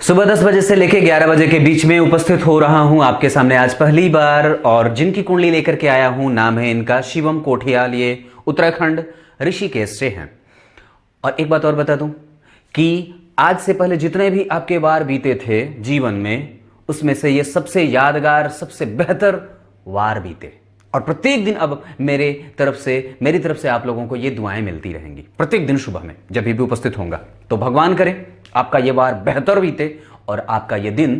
सुबह 10 बजे से लेकर 11 बजे के बीच में उपस्थित हो रहा हूं आपके सामने आज पहली बार। और जिनकी कुंडली लेकर के आया हूं, नाम है इनका शिवम कोठियाल। ये उत्तराखंड ऋषिकेश से हैं। और एक बात और बता दूं कि आज से पहले जितने भी आपके वार बीते थे जीवन में, उसमें से ये सबसे यादगार, सबसे बेहतर वार बीते। और प्रत्येक दिन अब मेरी तरफ से आप लोगों को ये दुआएं मिलती रहेंगी प्रत्येक दिन सुबह में जब भी उपस्थित होऊंगा। तो भगवान करे आपका ये वार बेहतर बीते और आपका ये दिन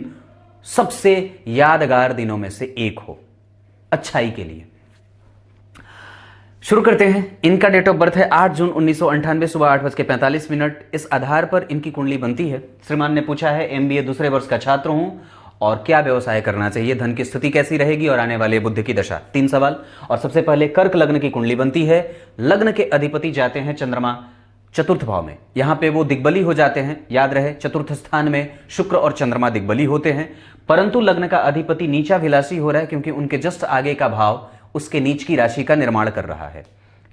सबसे यादगार दिनों में से एक हो, अच्छाई के लिए। शुरू करते हैं। इनका डेट ऑफ बर्थ है 8 जून 1998 सुबह 8:45। इस आधार पर इनकी कुंडली बनती है। श्रीमान ने पूछा है एमबीए दूसरे वर्ष का छात्र हूं और क्या व्यवसाय करना चाहिए, धन की स्थिति कैसी रहेगी और आने वाले बुध की दशा। 3 सवाल। और सबसे पहले कर्क लग्न की कुंडली बनती है। लग्न के अधिपति जाते हैं चंद्रमा चतुर्थ भाव में। यहां पे वो दिग्बली हो जाते हैं। याद रहे, चतुर्थ स्थान में शुक्र और चंद्रमा दिग्बली होते हैं। परंतु लग्न का अधिपति नीचा विलासी हो रहा है क्योंकि उनके जस्ट आगे का भाव उसके नीच की राशि का निर्माण कर रहा है।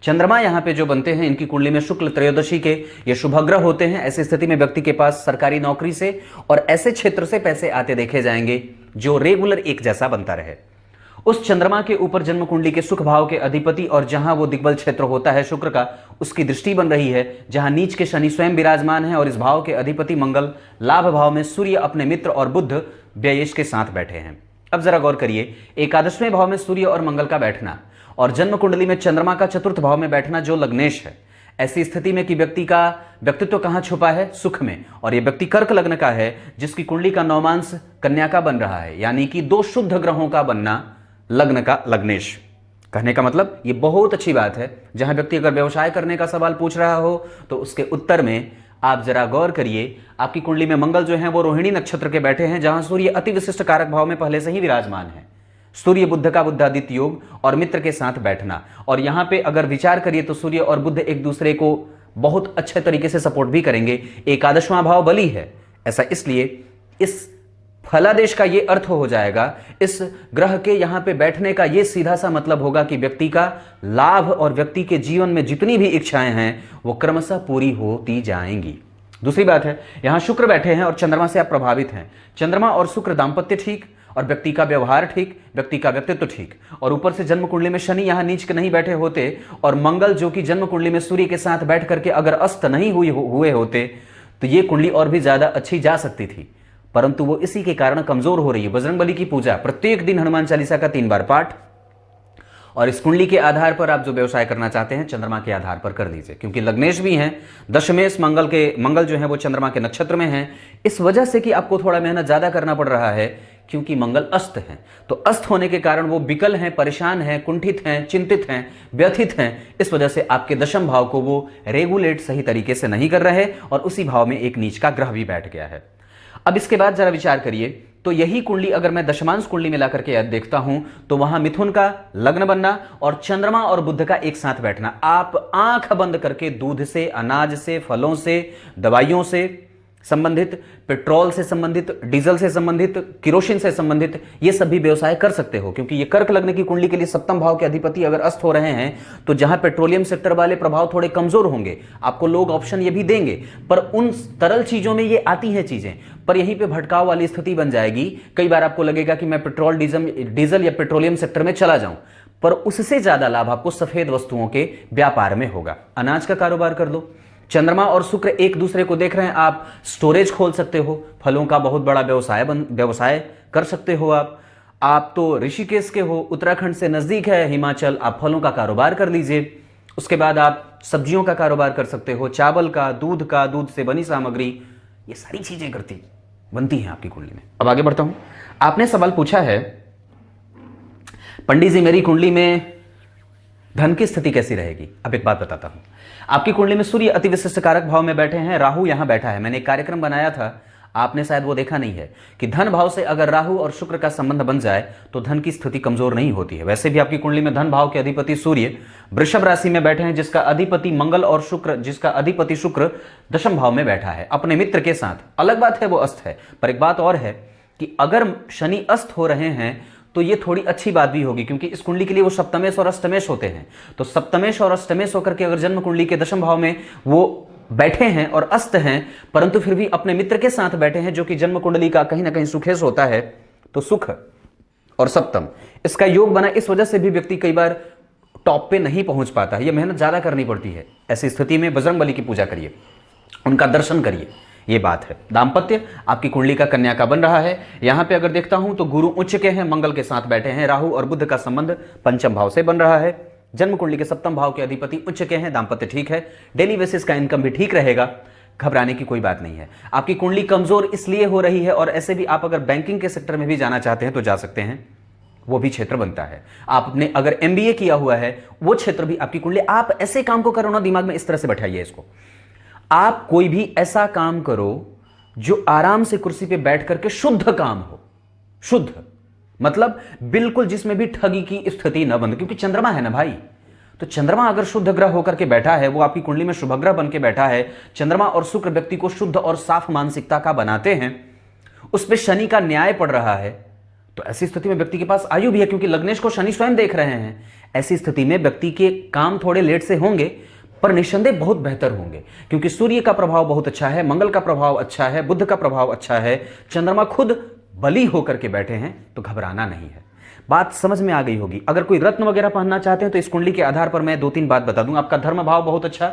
चंद्रमा यहां पे जो बनते हैं, इनकी कुंडली में शुक्ल त्रयोदशी के ये शुभग्रह होते हैं। ऐसी स्थिति में व्यक्ति के पास सरकारी नौकरी से और ऐसे क्षेत्र से पैसे आते देखे जाएंगे जो रेगुलर एक जैसा बनता रहे। उस चंद्रमा के ऊपर जन्म कुंडली के सुख भाव के अधिपति और जहां वो दिग्बल क्षेत्र होता है शुक्र का, उसकी दृष्टि बन रही है। जहां नीच के शनि स्वयं विराजमान है और इस भाव के अधिपति मंगल लाभ भाव में, सूर्य अपने मित्र और बुध व्ययेश के साथ बैठे हैं। अब जरा गौर करिए, एकादशवें भाव में सूर्य और मंगल का बैठना और जन्म कुंडली में चंद्रमा का चतुर्थ भाव में बैठना जो लग्नेश है। ऐसी स्थिति में कि व्यक्ति का व्यक्तित्व कहां छुपा है, सुख में। और यह व्यक्ति कर्क लग्न का है जिसकी कुंडली का नौमांश कन्या का बन रहा है, यानी कि 2 शुद्ध ग्रहों का बनना लग्न का लग्नेश। कहने का मतलब ये बहुत अच्छी बात है। जहां व्यक्ति अगर व्यवसाय करने का सवाल पूछ रहा हो तो उसके उत्तर में आप जरा गौर करिए। आपकी कुंडली में मंगल जो है वो रोहिणी नक्षत्र के बैठे हैं, जहां सूर्य अति विशिष्ट कारक भाव में पहले से ही विराजमान है। सूर्य बुध का बुद्धादित्य योग और मित्र के साथ बैठना। और यहां पे अगर विचार करिए तो सूर्य और बुध एक दूसरे को बहुत अच्छे तरीके से सपोर्ट भी करेंगे। एकादशवां भाव बली है। ऐसा इसलिए इस फलादेश का ये अर्थ हो जाएगा, इस ग्रह के यहां पे बैठने का ये सीधा सा मतलब होगा कि व्यक्ति का लाभ और व्यक्ति के जीवन में जितनी भी इच्छाएं हैं वो क्रमशः पूरी होती जाएंगी। दूसरी बात है, यहां शुक्र बैठे हैं और चंद्रमा से आप प्रभावित हैं। चंद्रमा और शुक्र दाम्पत्य ठीक और व्यक्ति का व्यवहार ठीक, व्यक्ति का व्यक्तित्व ठीक। और ऊपर से जन्म कुंडली में शनि यहां नीच के नहीं बैठे होते और मंगल जो कि जन्म कुंडली में सूर्य के साथ बैठ करके अगर अस्त नहीं हुए होते तो ये कुंडली और भी ज्यादा अच्छी जा सकती थी। परंतु वो इसी के कारण कमजोर हो रही है। बजरंगबली की पूजा, प्रत्येक दिन हनुमान चालीसा का 3 बार पाठ। और इस कुंडली के आधार पर आप जो व्यवसाय करना चाहते हैं चंद्रमा के आधार पर कर दीजिए, क्योंकि लग्नेश भी हैं। दशमेश मंगल जो है वो चंद्रमा के नक्षत्र में है। इस वजह से कि आपको थोड़ा मेहनत ज्यादा करना पड़ रहा है क्योंकि मंगल अस्त हैं। तो अस्त होने के कारण वो विकल हैं, परेशान हैं, कुंठित हैं, चिंतित हैं, व्यथित हैं। इस वजह से आपके दशम भाव को वो रेगुलेट सही तरीके से नहीं कर रहे और उसी भाव में एक नीच का ग्रह भी बैठ गया है। अब इसके बाद जरा विचार करिए तो यही कुंडली अगर मैं दशमांश कुंडली मिला करके देखता हूं तो वहां मिथुन का लग्न बनना और चंद्रमा और बुध का एक साथ बैठना। आप आंख बंद करके दूध से, अनाज से, फलों से, दवाइयों से संबंधित, पेट्रोल से संबंधित, डीजल से संबंधित, किरोसिन से संबंधित ये सभी व्यवसाय कर सकते हो। क्योंकि ये कर्क लग्न की कुंडली के लिए सप्तम भाव के अधिपति अगर अस्त हो रहे हैं तो जहां पेट्रोलियम सेक्टर वाले प्रभाव थोड़े कमजोर होंगे, आपको लोग ऑप्शन ये भी देंगे, पर उन तरल चीजों में ये आती हैं चीजें, पर यहीं पे भटकाव वाली स्थिति बन जाएगी। कई बार आपको लगेगा कि मैं पेट्रोल डीजल या पेट्रोलियम सेक्टर में चला जाऊं, पर उससे ज्यादा लाभ आपको सफेद वस्तुओं के व्यापार में होगा। अनाज का कारोबार कर लो। चंद्रमा और शुक्र एक दूसरे को देख रहे हैं, आप स्टोरेज खोल सकते हो, फलों का बहुत बड़ा व्यवसाय कर सकते हो। आप तो ऋषिकेश के हो, उत्तराखंड से नजदीक है हिमाचल, आप फलों का कारोबार कर लीजिए। उसके बाद आप सब्जियों का कारोबार कर सकते हो, चावल का, दूध से बनी सामग्री, ये सारी चीजें बनती हैं आपकी कुंडली में। अब आगे बढ़ता हूं। आपने सवाल पूछा है पंडित जी मेरी कुंडली में धन की स्थिति कैसी रहेगी। अब एक बात बताता हूं। आपकी कुंडली में सूर्य अति विशिष्ट कारक भाव में बैठे हैं, राहु यहां बैठा है। मैंने एक कार्यक्रम बनाया था, आपने शायद वो देखा नहीं है, कि धन भाव से अगर राहु और शुक्र का संबंध बन जाए तो धन की स्थिति कमजोर नहीं होती है। वैसे भी आपकी कुंडली में धन भाव के अधिपति सूर्य वृषभ राशि में बैठे हैं, जिसका अधिपति मंगल और जिसका अधिपति शुक्र दशम भाव में बैठा है अपने मित्र के साथ। अलग बात है वो अस्त है, पर एक बात और है कि अगर शनि अस्त हो रहे हैं तो ये थोड़ी अच्छी बात भी होगी, क्योंकि इस कुंडली के लिए वो सप्तमेश और अष्टमेश होते हैं। तो सप्तमेश और अष्टमेश होकर के अगर जन्म कुंडली के दशम भाव में वो बैठे हैं और अस्त हैं, परंतु फिर भी अपने मित्र के साथ बैठे हैं जो कि जन्म कुंडली का कहीं ना कहीं सुखेश होता है, तो सुख और सप्तम इसका योग बना, इस वजह से भी व्यक्ति कई बार टॉप पे नहीं पहुंच पाता है, यह मेहनत ज्यादा करनी पड़ती है। ऐसी स्थिति में बजरंगबली की पूजा करिए, उनका दर्शन करिए, ये बात है। दाम्पत्य आपकी कुंडली का कन्या का बन रहा है। यहां पे अगर देखता हूं तो गुरु उच्च के हैं, मंगल के साथ बैठे हैं, राहु और बुध का संबंध पंचम भाव से बन रहा है। जन्म कुंडली के सप्तम भाव के अधिपति उच्च के हैं, दाम्पत्य ठीक है, डेली बेसिस का इनकम भी ठीक रहेगा, घबराने की कोई बात नहीं है। आपकी कुंडली कमजोर इसलिए हो रही है, और ऐसे भी आप अगर बैंकिंग के सेक्टर में भी जाना चाहते हैं तो जा सकते हैं, वो भी क्षेत्र बनता है। आपने अगर एमबीए किया हुआ है, वो क्षेत्र भी आपकी कुंडली, आप ऐसे काम को करो ना, दिमाग में इस तरह से बैठाइए इसको, आप कोई भी ऐसा काम करो जो आराम से कुर्सी पे बैठ करके शुद्ध काम हो। शुद्ध मतलब बिल्कुल जिसमें भी ठगी की स्थिति न बन, क्योंकि चंद्रमा है ना भाई, तो चंद्रमा अगर शुद्ध ग्रह होकर के बैठा है, वो आपकी कुंडली में शुभ ग्रह बन के बैठा है, चंद्रमा और शुक्र व्यक्ति को शुद्ध और साफ मानसिकता का बनाते हैं, उस पर शनि का न्याय पड़ रहा है, तो ऐसी स्थिति में व्यक्ति के पास आयु भी है, क्योंकि लग्नेश को शनि स्वयं देख रहे हैं। ऐसी स्थिति में व्यक्ति के काम थोड़े लेट से होंगे, पर निस्संदेह बहुत बेहतर होंगे, क्योंकि सूर्य का प्रभाव बहुत अच्छा है, मंगल का प्रभाव अच्छा है, बुध का प्रभाव अच्छा है, चंद्रमा खुद बली होकर के बैठे हैं, तो घबराना नहीं है। बात समझ में आ गई होगी। अगर कोई रत्न वगैरह पहनना चाहते हैं तो इस कुंडली के आधार पर मैं 2-3 बात बता दूं। आपका धर्म भाव बहुत अच्छा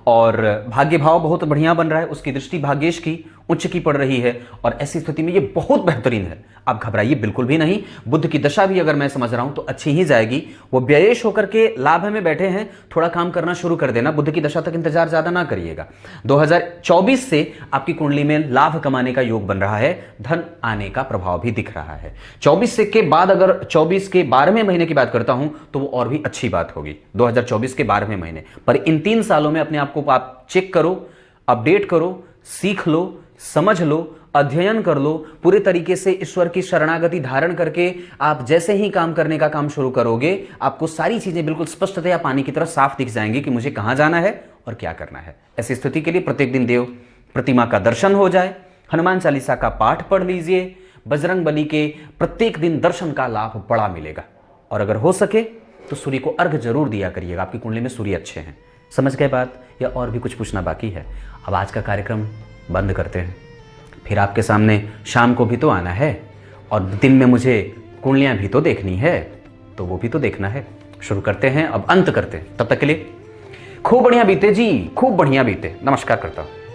और भाग्य भाव बहुत बढ़िया बन रहा है, उसकी दृष्टि भाग्येश की उच्च की पड़ रही है, और ऐसी स्थिति में ये बहुत बेहतरीन है, आप घबराइए बिल्कुल भी नहीं। बुध की दशा भी अगर मैं समझ रहा हूं तो अच्छी ही जाएगी, वो व्ययेश होकर के लाभ में बैठे हैं, थोड़ा काम करना शुरू कर देना, बुध की दशा तक इंतजार ज्यादा ना करिएगा। 2024 से आपकी कुंडली में लाभ कमाने का योग बन रहा है, धन आने का प्रभाव भी दिख रहा है। 24 के बाद अगर 24 के 12वें महीने की बात करता हूं तो वो और भी अच्छी बात होगी, 2024 के 12वें महीने। पर इन 3 सालों में अपने आप को आप चेक करो, अपडेट करो, सीख लो, समझ लो, अध्ययन कर लो, पूरे तरीके से ईश्वर की शरणागति धारण करके आप जैसे ही काम करने का काम शुरू करोगे, आपको सारी चीजें बिल्कुल स्पष्टतया पानी की तरह साफ दिख जाएंगी कि मुझे कहां जाना है और क्या करना है। ऐसी स्थिति के लिए प्रत्येक दिन देव प्रतिमा का दर्शन हो जाए, हनुमान चालीसा का पाठ पढ़ लीजिए, बजरंगबली के प्रत्येक दिन दर्शन का लाभ बड़ा मिलेगा, और अगर हो सके तो सूर्य को अर्घ जरूर दिया करिएगा। आपकी कुंडली में सूर्य अच्छे हैं। समझ गए बात, या और भी कुछ पूछना बाकी है? अब आज का कार्यक्रम बंद करते हैं, फिर आपके सामने शाम को भी तो आना है, और दिन में मुझे कुंडलियां भी तो देखनी है, तो वो भी तो देखना है। शुरू करते हैं, अब अंत करते हैं। तब तक के लिए खूब बढ़िया बीते जी, खूब बढ़िया बीते। नमस्कार करता हूं।